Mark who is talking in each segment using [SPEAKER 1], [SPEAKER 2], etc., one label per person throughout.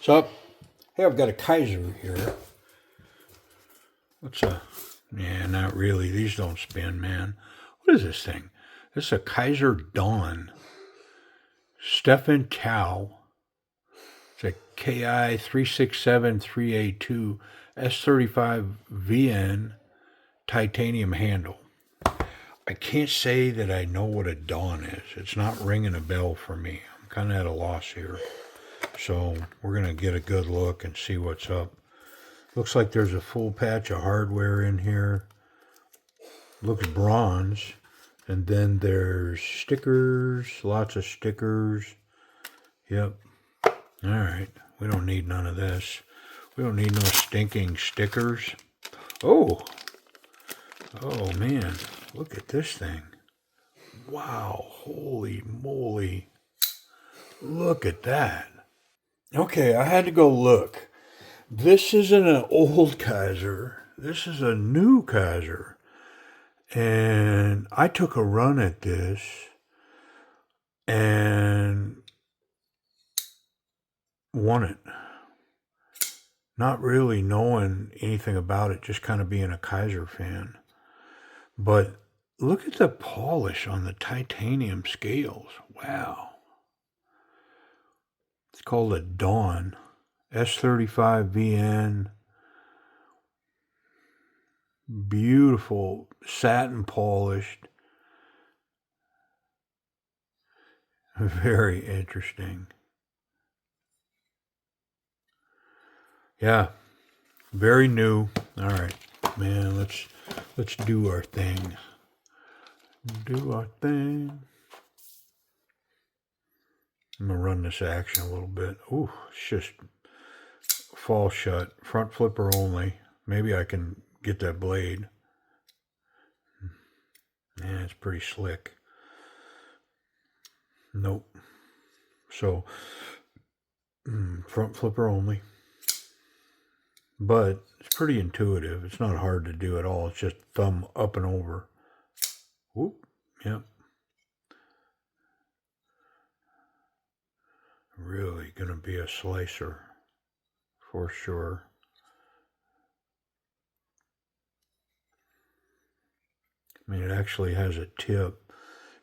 [SPEAKER 1] So, hey, I've got a Kizer here. Yeah, not really. These don't spin, man. What is this thing? This is a Kizer Dawn. Stephen Chow. It's a KI 3673A2 S35 VN titanium handle. I can't say that I know what a Dawn is. It's not ringing a bell for me. I'm kind of at a loss here. So we're going to get a good look and see what's up. Looks like there's a full patch of hardware in here. Looks bronze. And then there's stickers, lots of stickers. Yep. All right. We don't need none of this. We don't need no stinking stickers. Oh. Oh, man. Look at this thing. Wow. Holy moly. Look at that. Okay, I had to go look. This isn't an old Kizer. This is a new Kizer. And I took a run at this and won it. Not really knowing anything about it, just kind of being a Kizer fan. But look at the polish on the titanium scales. Wow. It's called a Dawn. S35 VN. Beautiful satin polished. Very interesting. Yeah, very new. All right, man, let's do our thing. Do our thing. I'm gonna run this action a little bit. Ooh, it's just fall shut, front flipper only. Maybe I can get that blade. Yeah, it's pretty slick. Nope. So, front flipper only. But it's pretty intuitive. It's not hard to do at all. It's just thumb up and over. Whoop. Yep. Really gonna be a slicer for sure. I mean, it actually has a tip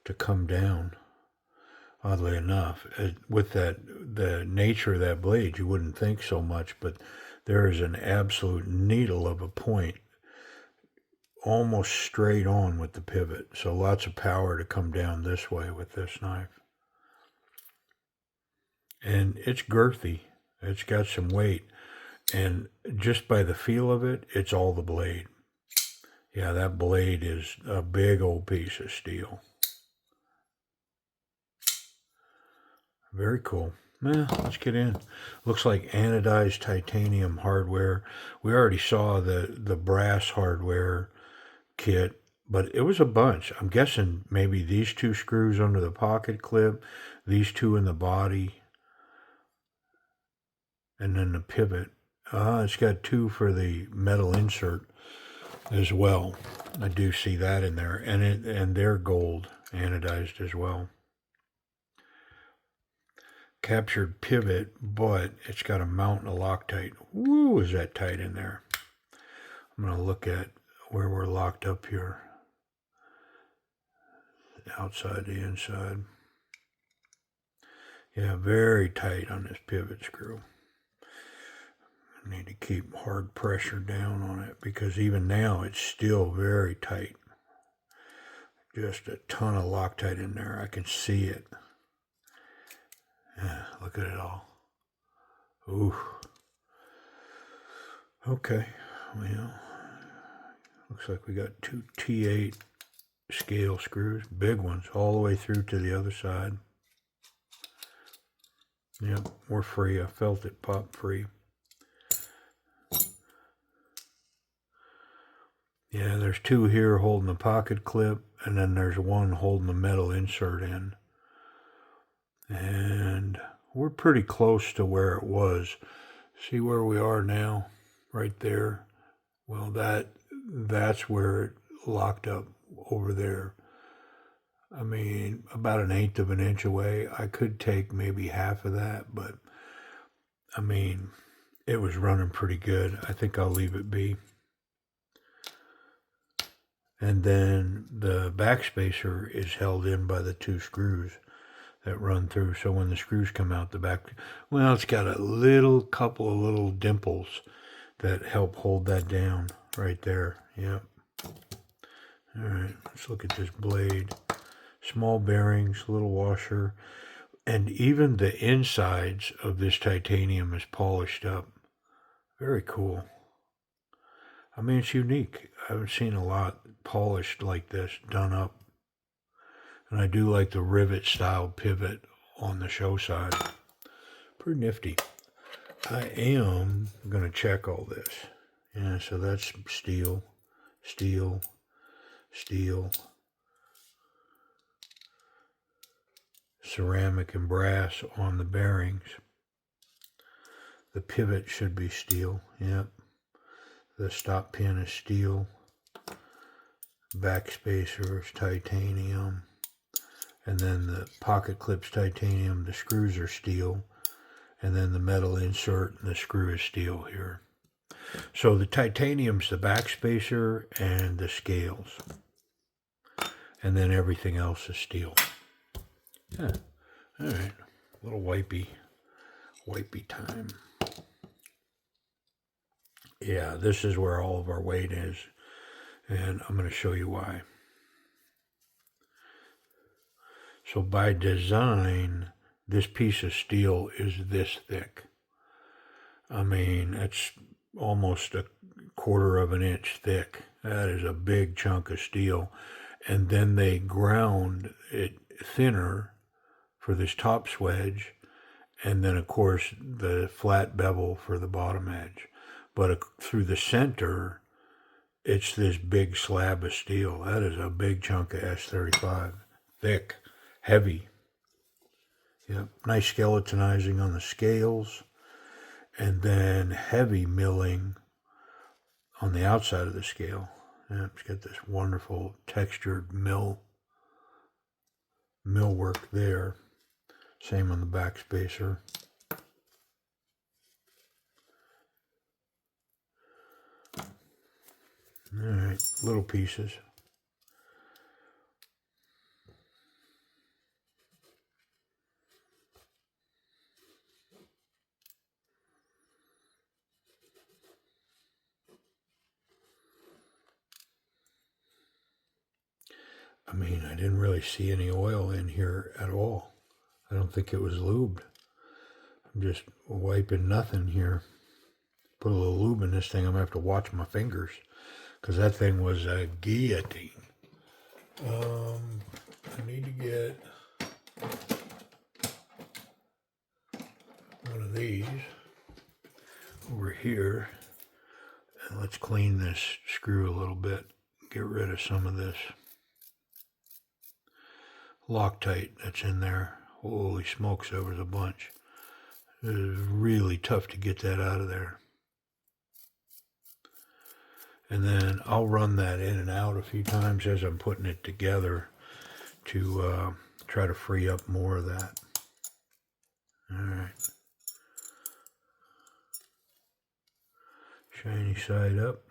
[SPEAKER 1] to come down. Oddly enough, with the nature of that blade, you wouldn't think so much, but there is an absolute needle of a point almost straight on with the pivot. So lots of power to come down this way with this knife. And it's girthy. It's got some weight. And just by the feel of it, it's all the blade. Yeah, that blade is a big old piece of steel. Very cool. Let's get in. Looks like anodized titanium hardware. We already saw the brass hardware kit, but it was a bunch. I'm guessing maybe these two screws under the pocket clip, these two in the body, and then the pivot. It's got two for the metal insert as well. I do see that in there, and they're gold anodized as well. Captured pivot, but it's got a mount and a Loctite. Woo, is that tight in there? I'm going to look at where we're locked up here. The outside, the inside. Yeah, very tight on this pivot screw. I need to keep hard pressure down on it because even now it's still very tight. Just a ton of Loctite in there. I can see it. Yeah, look at it all. Ooh. Okay, well, looks like we got two T8 scale screws, big ones, all the way through to the other side. Yep, we're free. I felt it pop free. Yeah, there's two here holding the pocket clip, and then there's one holding the metal insert in. And we're pretty close to where it was. See where we are now? Right there. Well, that's where it locked up over there. I mean, about 1/8 of an inch away. I could take maybe half of that, but I mean, it was running pretty good. I think I'll leave it be. And then the backspacer is held in by the 2 screws that run through. So when the screws come out the back, well, it's got a couple of little dimples that help hold that down right there. Yep. All right, let's look at this blade. Small bearings, little washer, and even the insides of this titanium is polished up. Very cool. I mean, it's unique. I haven't seen a lot polished like this, done up. And I do like the rivet style pivot on the show side. Pretty nifty. I am going to check all this. Yeah, so that's steel, steel, steel, ceramic and brass on the bearings. The pivot should be steel, yep. The stop pin is steel. Backspacer is titanium. And then the pocket clip's titanium. The screws are steel. And then the metal insert and the screw is steel here. So the titanium's the backspacer and the scales. And then everything else is steel. Yeah. All right. A little wipey time. Yeah, this is where all of our weight is. And I'm going to show you why. So by design, this piece of steel is this thick. I mean, it's almost 1/4 of an inch thick. That is a big chunk of steel. And then they ground it thinner for this top swedge. And then, of course, the flat bevel for the bottom edge. But through the center, it's this big slab of steel. That is a big chunk of S35. Thick, heavy. Yep. Nice skeletonizing on the scales. And then heavy milling on the outside of the scale. Yep. It's got this wonderful textured mill work there. Same on the backspacer. All right, little pieces. I mean, I didn't really see any oil in here at all. I don't think it was lubed. I'm just wiping nothing here. Put a little lube in this thing. I'm going to have to watch my fingers because that thing was a guillotine. I need to get one of these over here. And let's clean this screw a little bit. Get rid of some of this Loctite that's in there. Holy smokes, there was a bunch. It was really tough to get that out of there. And then I'll run that in and out a few times as I'm putting it together to try to free up more of that. All right. Shiny side up.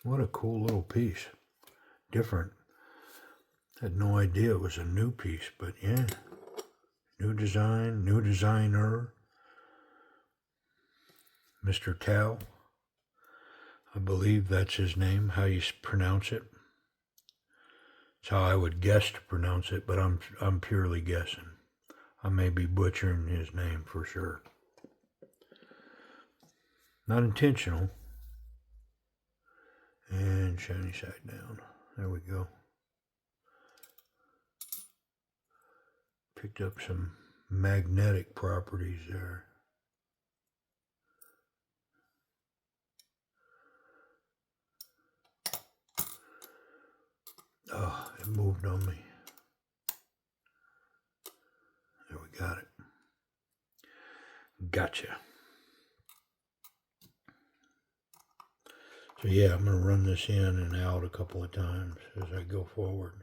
[SPEAKER 1] What a cool little piece. Different. Had no idea it was a new piece, but yeah. New design, new designer. Mr. Tao. I believe that's his name, how you pronounce it. It's how I would guess to pronounce it, but I'm purely guessing. I may be butchering his name for sure. Not intentional. And shiny side down. There we go. Picked up some magnetic properties there. moved on me. There, we got it. Gotcha. So yeah, I'm going to run this in and out a couple of times as I go forward.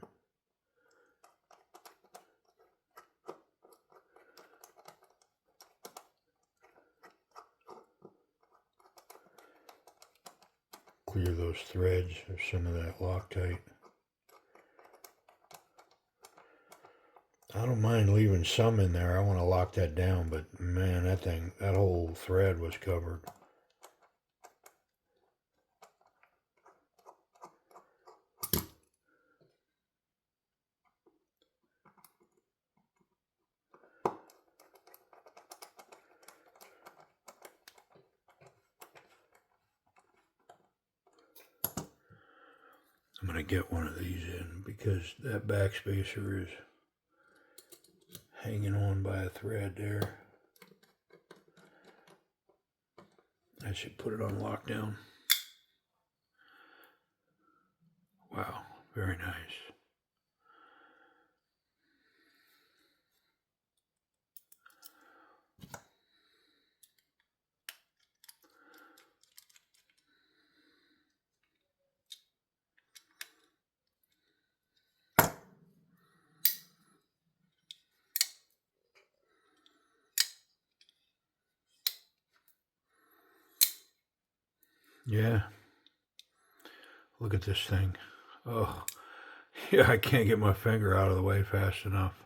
[SPEAKER 1] Clear those threads or some of that Loctite. I don't mind leaving some in there. I want to lock that down, but man, that whole thread was covered. I'm going to get one of these in because that backspacer is hanging on by a thread there. I should put it on lockdown. Wow, very nice. Yeah. Look at this thing. Oh, yeah, I can't get my finger out of the way fast enough.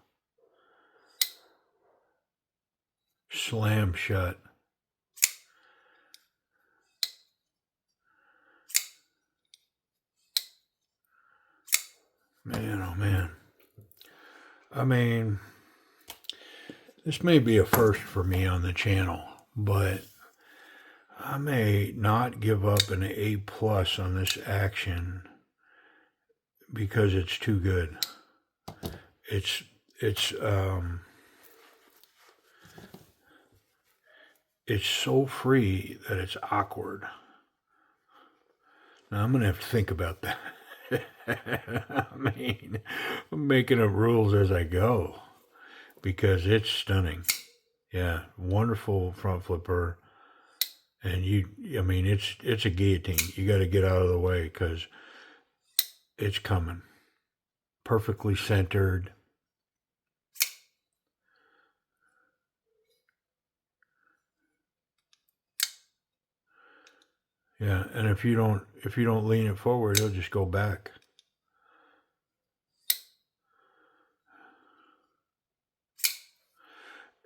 [SPEAKER 1] Slam shut. Man, oh man. I mean, this may be a first for me on the channel, but I may not give up an A+ on this action because it's too good. It's so free that it's awkward. Now I'm gonna have to think about that. I mean, I'm making up rules as I go because it's stunning. Yeah, wonderful front flipper. And I mean, it's a guillotine. You got to get out of the way because it's coming. Perfectly centered. Yeah, and if you don't lean it forward, it'll just go back.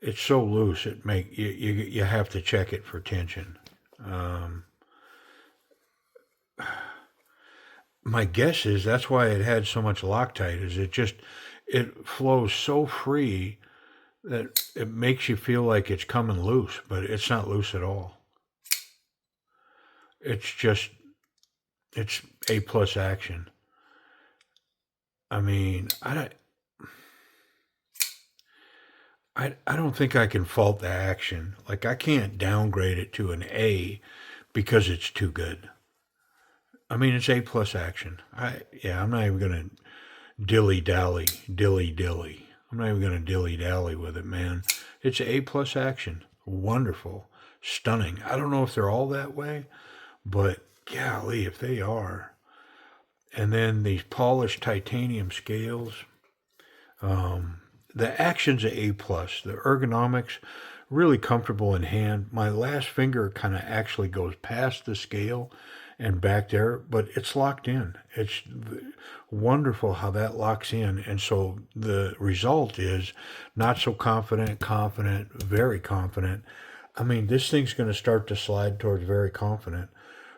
[SPEAKER 1] It's so loose, you have to check it for tension. My guess is that's why it had so much Loctite. Is it flows so free that it makes you feel like it's coming loose, but it's not loose at all. It's A+ action. I mean, I don't think I can fault the action. Like, I can't downgrade it to an A because it's too good. I mean, it's A+ action. I'm not even gonna dilly dally. I'm not even gonna dilly dally with it, man. It's A+ action. Wonderful, stunning. I don't know if they're all that way, but golly, if they are. And then these polished titanium scales. The action's a A+. The ergonomics, really comfortable in hand. My last finger kind of actually goes past the scale and back there, but it's locked in. It's wonderful how that locks in. And so the result is not so confident, very confident. I mean, this thing's going to start to slide towards very confident.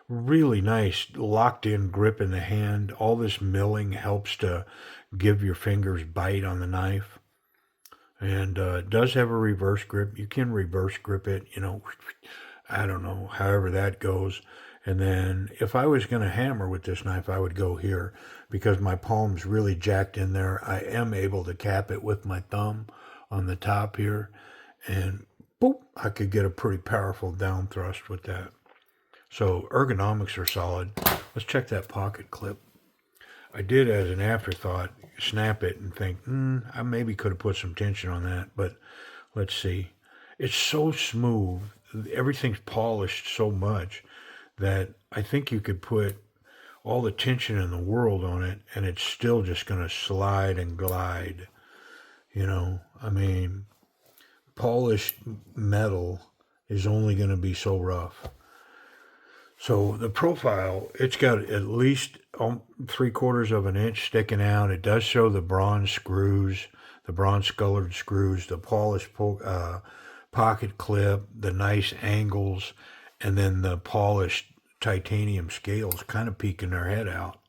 [SPEAKER 1] Really nice locked in grip in the hand. All this milling helps to give your fingers bite on the knife. And it does have a reverse grip. You can reverse grip it, I don't know, however that goes. And then if I was going to hammer with this knife, I would go here because my palm's really jacked in there. I am able to cap it with my thumb on the top here. And boop, I could get a pretty powerful down thrust with that. So ergonomics are solid. Let's check that pocket clip. I did as an afterthought snap it and think, I maybe could have put some tension on that, but let's see. It's so smooth. Everything's polished so much that I think you could put all the tension in the world on it and it's still just going to slide and glide. You know, I mean, polished metal is only going to be so rough. So the profile, it's got at least 3/4 of an inch sticking out. It does show the bronze screws, the bronze colored screws, the polished pocket clip, the nice angles, and then the polished titanium scales kind of peeking their head out.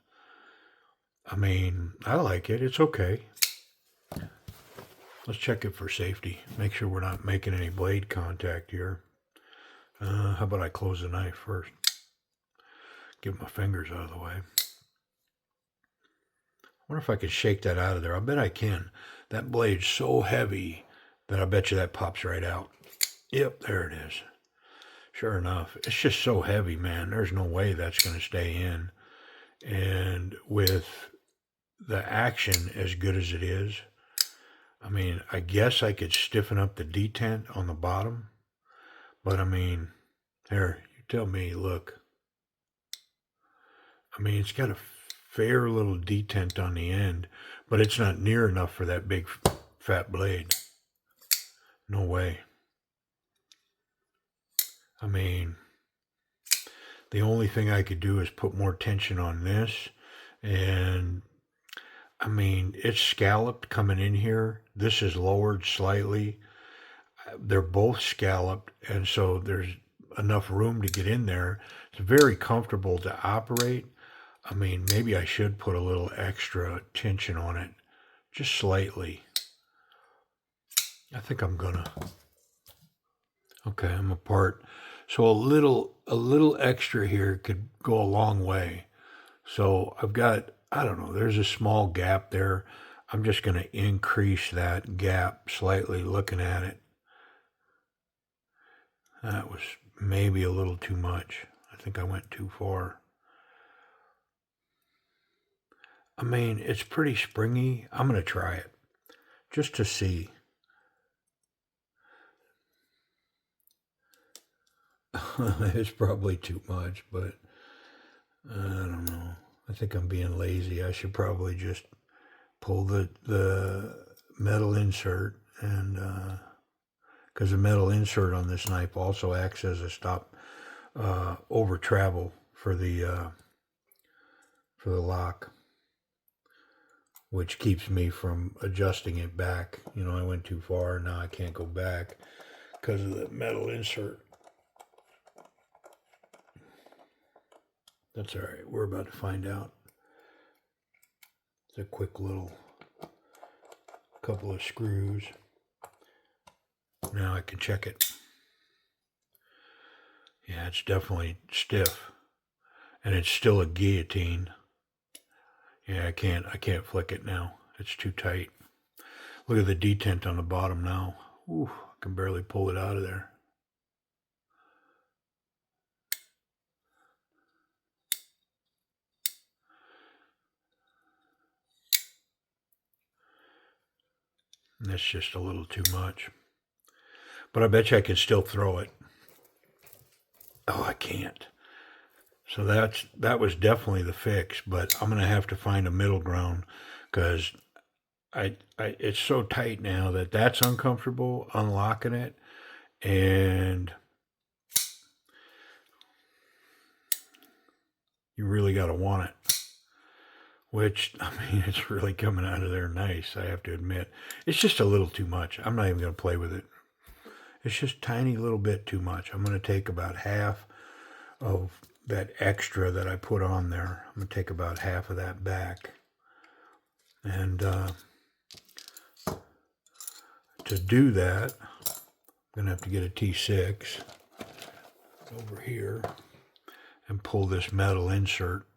[SPEAKER 1] I mean, I like it. It's okay. Let's check it for safety. Make sure we're not making any blade contact here. How about I close the knife first? Get my fingers out of the way. I wonder if I can shake that out of there. I bet I can. That blade's so heavy that I bet you that pops right out. Yep, there it is. Sure enough. It's just so heavy, man. There's no way that's going to stay in. And with the action as good as it is, I mean, I guess I could stiffen up the detent on the bottom. But I mean, here, you tell me, look. I mean, it's got a fair little detent on the end, but it's not near enough for that big fat blade. No way. I mean, the only thing I could do is put more tension on this. And I mean, it's scalloped coming in here. This is lowered slightly. They're both scalloped. And so there's enough room to get in there. It's very comfortable to operate. I mean, maybe I should put a little extra tension on it, just slightly. I think I'm gonna. Okay, I'm apart. So a little extra here could go a long way. So I've got, I don't know, there's a small gap there. I'm just gonna increase that gap slightly looking at it. That was maybe a little too much. I think I went too far. I mean, it's pretty springy. I'm going to try it just to see. It's probably too much, but I don't know. I think I'm being lazy. I should probably just pull the metal insert and because the metal insert on this knife also acts as a stop over travel for the lock, which keeps me from adjusting it back. You know, I went too far. Now I can't go back because of the metal insert. That's all right. We're about to find out. It's a quick little couple of screws. Now I can check it. Yeah, it's definitely stiff. And it's still a guillotine. Yeah, I can't flick it now. It's too tight. Look at the detent on the bottom now. Ooh, I can barely pull it out of there. And that's just a little too much. But I bet you I can still throw it. Oh, I can't. So that was definitely the fix, but I'm gonna have to find a middle ground because I it's so tight now that that's uncomfortable unlocking it, and you really got to want it. Which, I mean, it's really coming out of there nice, I have to admit. It's just a little too much. I'm not even going to play with it. It's just tiny little bit too much. I'm going to take about half of that extra that I put on there. I'm going to take about half of that back. And to do that, I'm going to have to get a T6 over here and pull this metal insert.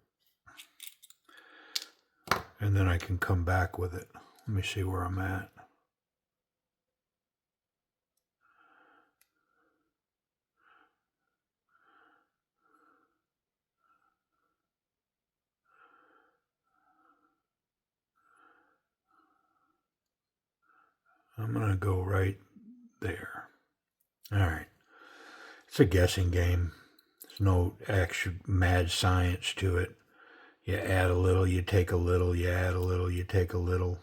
[SPEAKER 1] And then I can come back with it. Let me see where I'm at. I'm going to go right there. All right. It's a guessing game. There's no actual mad science to it. You add a little, you take a little, you add a little, you take a little.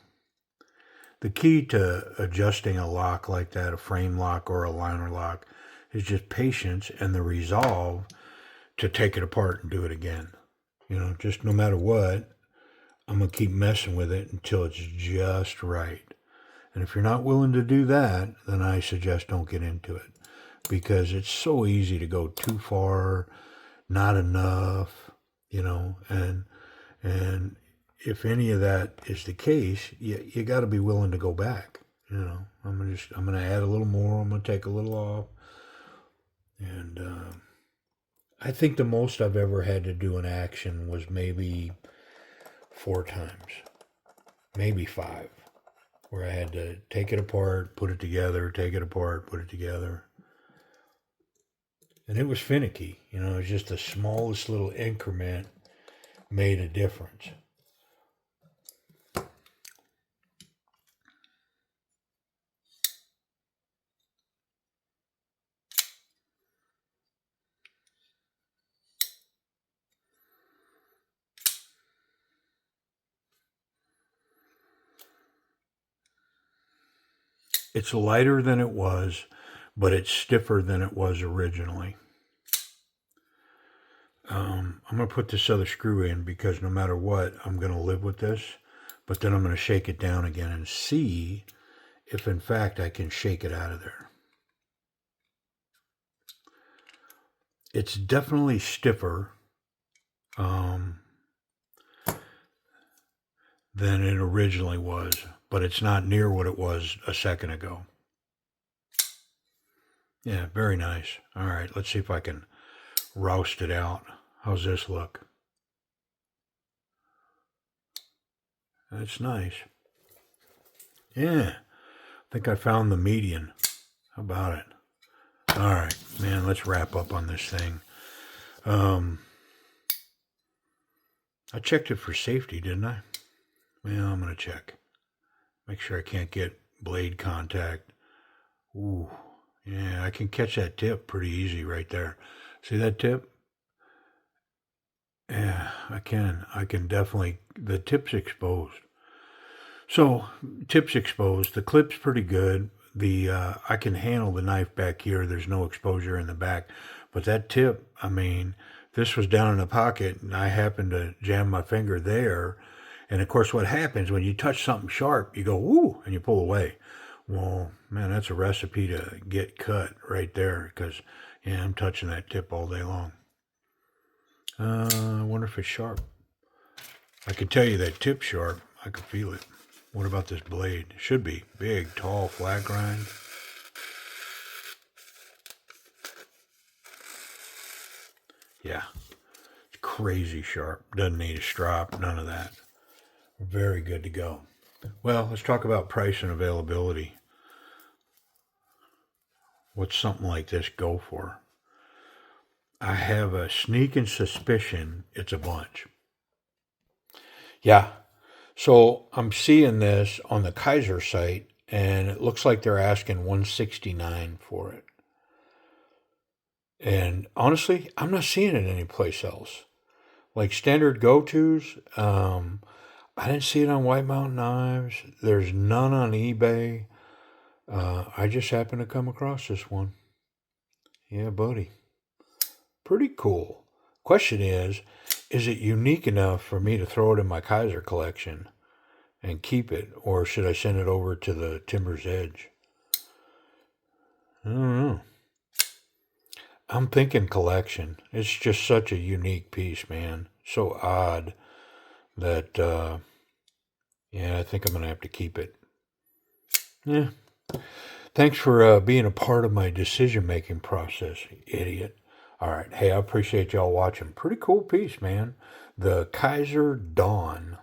[SPEAKER 1] The key to adjusting a lock like that, a frame lock or a liner lock, is just patience and the resolve to take it apart and do it again. Just no matter what, I'm going to keep messing with it until it's just right. And if you're not willing to do that, then I suggest don't get into it, because it's so easy to go too far, not enough, and if any of that is the case, you got to be willing to go back. I'm gonna add a little more. I'm gonna take a little off, and I think the most I've ever had to do an action was maybe 4 times, maybe 5, where I had to take it apart, put it together, take it apart, put it together. And it was finicky. It was just the smallest little increment made a difference. It's lighter than it was, but it's stiffer than it was originally. I'm going to put this other screw in because no matter what, I'm going to live with this. But then I'm going to shake it down again and see if in fact I can shake it out of there. It's definitely stiffer than it originally was, but it's not near what it was a second ago. Yeah, very nice. All right, let's see if I can roust it out. How's this look? That's nice. Yeah, I think I found the median. How about it? All right, man, let's wrap up on this thing. I checked it for safety, didn't I? Well, I'm going to check. Make sure I can't get blade contact. Ooh, yeah, I can catch that tip pretty easy right there. See that tip? Yeah, I can. I can definitely. The tip's exposed. So, tip's exposed. The clip's pretty good. I can handle the knife back here. There's no exposure in the back. But that tip, this was down in the pocket, and I happened to jam my finger there. And, of course, what happens when you touch something sharp, you go, woo, and you pull away. Well, man, that's a recipe to get cut right there because, yeah, I'm touching that tip all day long. I wonder if it's sharp. I can tell you that tip's sharp. I can feel it. What about this blade? It should be big, tall, flat grind. Yeah, it's crazy sharp. Doesn't need a strop, none of that. Very good to go. Well, let's talk about price and availability. What's something like this go for? I have a sneaking suspicion it's a bunch. Yeah. So I'm seeing this on the Kizer site, and it looks like they're asking $169 for it. And honestly, I'm not seeing it anyplace else. Like standard go-tos, I didn't see it on White Mountain Knives. There's none on eBay. I just happened to come across this one. Yeah, buddy. Pretty cool. Question is it unique enough for me to throw it in my Kizer collection and keep it, or should I send it over to the Timber's Edge? I don't know. I'm thinking collection. It's just such a unique piece, man. So odd that, yeah, I think I'm going to have to keep it. Yeah. Thanks for being a part of my decision-making process, idiot. All right. Hey, I appreciate y'all watching. Pretty cool piece, man. The Kizer Dawn.